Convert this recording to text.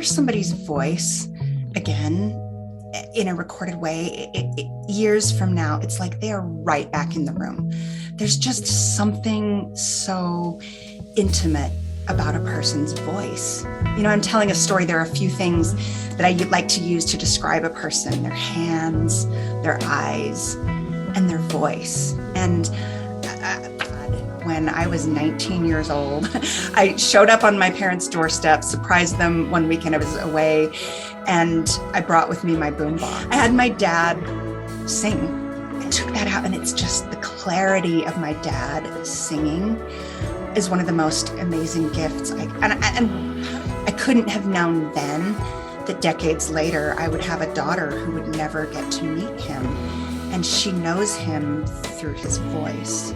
hear somebody's voice again in a recorded way, years from now, it's like they are right back in the room. There's just something so intimate about a person's voice. You know, I'm telling a story. There are a few things that I like to use to describe a person: their hands, their eyes, and their voice. And when I was 19 years old, I showed up on my parents' doorstep, surprised them one weekend I was away, and I brought with me my boombox. I had my dad sing. I took that out, and it's just the clarity of my dad singing is one of the most amazing gifts. I couldn't have known then that decades later I would have a daughter who would never get to meet him, and she knows him through his voice.